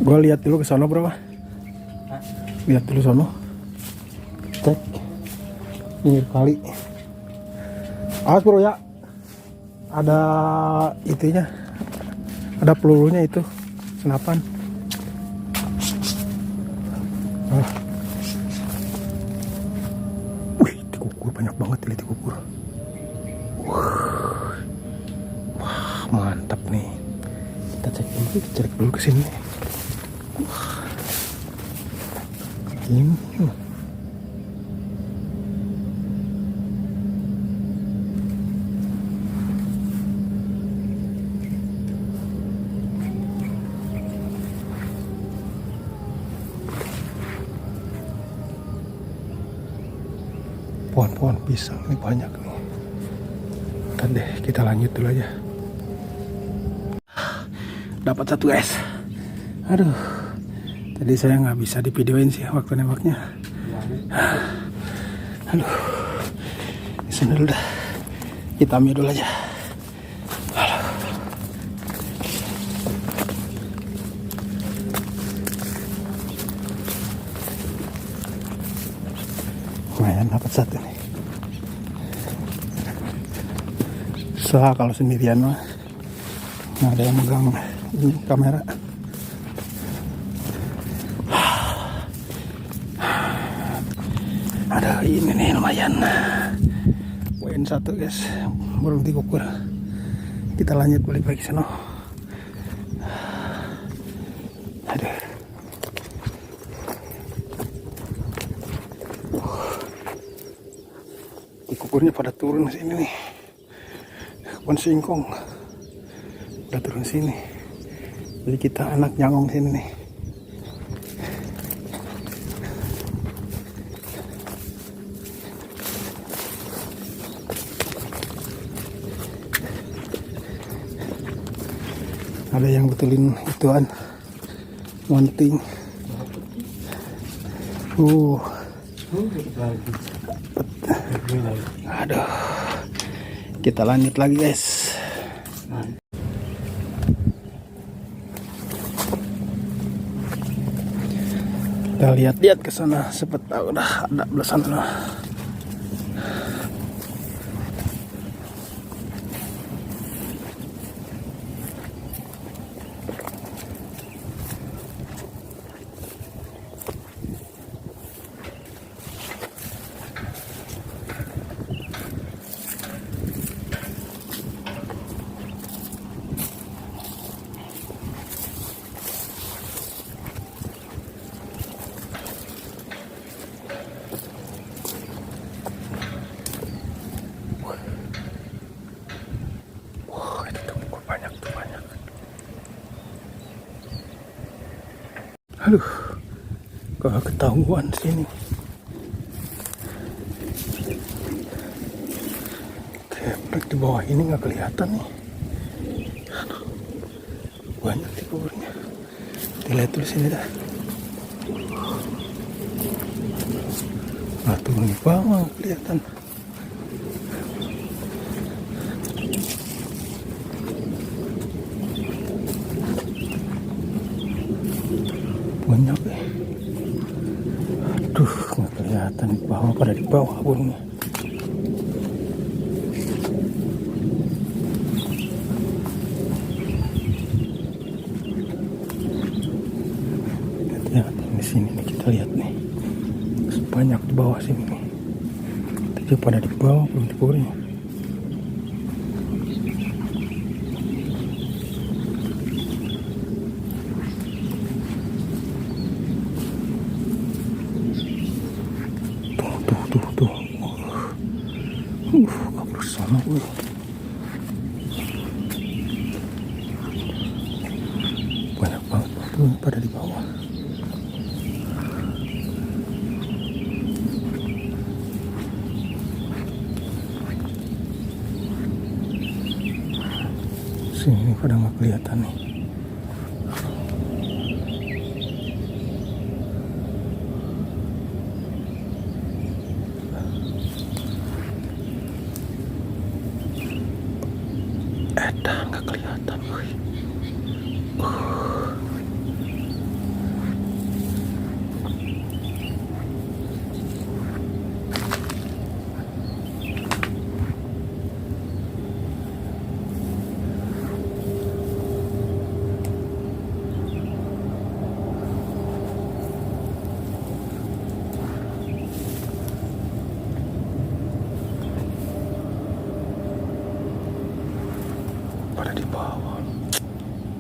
Gua lihat dulu ke sono bro. Lihat dulu sono. Cek. Pinggir kali. Awas bro ya. Ada itunya. Ada pelurunya itu. Senapan. Wih, tikukur banyak banget ini tikukur. Wah, mantap nih. Kita cek dulu ke sini. Ini. Pohon-pohon pisang ini banyak nih. Ntar deh kita lanjut dulu aja. Dapat satu guys. Aduh, tadi saya nggak bisa divideoin sih waktu nembaknya. Aduh, di sini dulu dah. Kita ambil dulu aja. Aduh. Lumayan dapat satu nih. Susah kalau sendirian mah. Nggak ada yang megang ini kamera. Ada ini nih lumayan. Poin satu guys, burung tikukur. Kita lanjut balik lagi sana. Aduh. Tikukurnya pada turun sini nih. Pohon singkong udah turun sini. Jadi kita anak nyangong sini nih. Ada yang betulin ituan monting. Aduh, kita lanjut lagi guys. Kita lihat-lihat ke sana, siapa tahu udah ada belasan sana. Aduh, kalau ketahuan sini. Kayak di bawah ini nggak kelihatan nih. Aduh, banyak tikukurnya. Kita lihat dulu sini dah. Nah, turun di bawah kelihatan. Banyak ya. Aduh, nggak kelihatan di bawah, pada di bawah burungnya. Lihat di sini nih, kita lihat nih. Banyak di bawah sini nih. Tapi pada di bawah belum di burungnya. Tuh. Kabur sana gue. Banyak banget tuh pada di bawah. Sini pada nggak kelihatan nih. Nggak kelihatan, boy.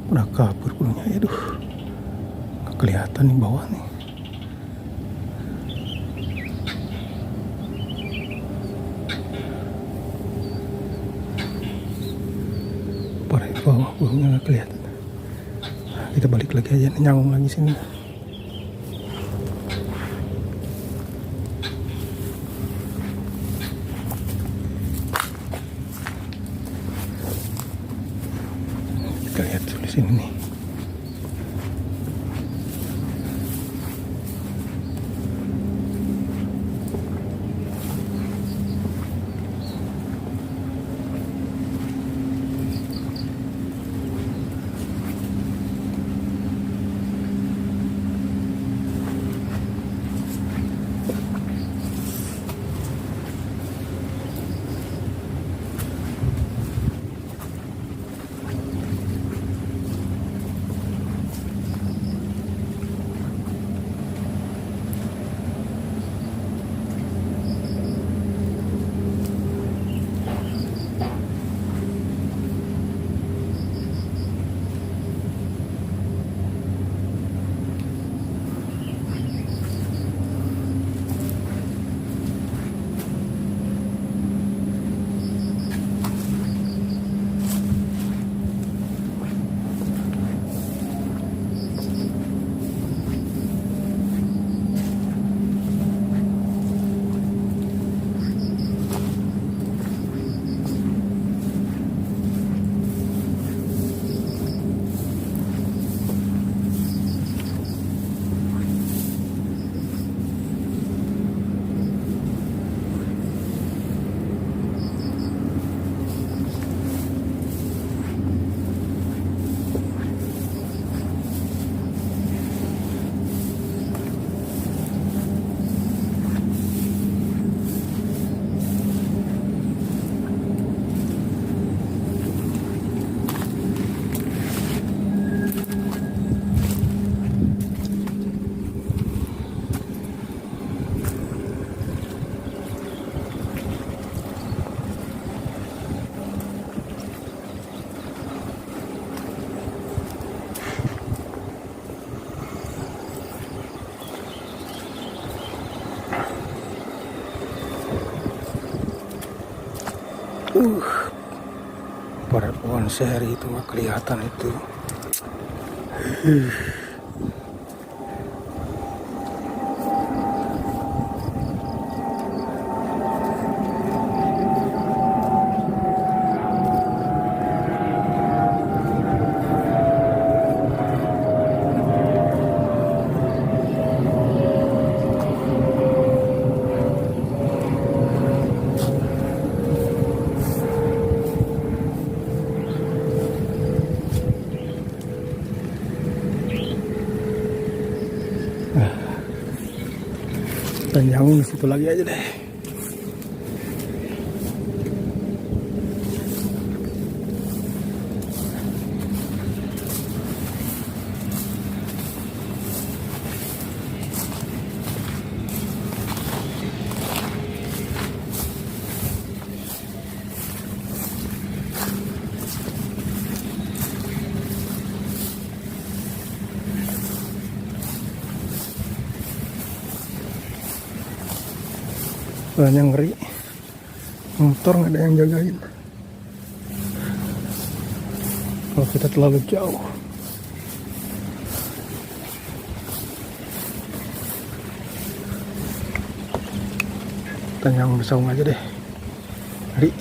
Udah kabur burungnya. Aduh, nggak kelihatan nih bawah nih. Parah, bawah burungnya nggak kelihatan. Kita balik lagi aja, nyanggung lagi sini. Kita lihat di sini nih. Pada pohon seri itu nggak kelihatan itu. Dan nyanggung di situ lagi aja deh. Banyak ngeri, motor nggak ada yang jagain kalau kita terlalu jauh. Kita nyambung di saung aja deh, ngeri.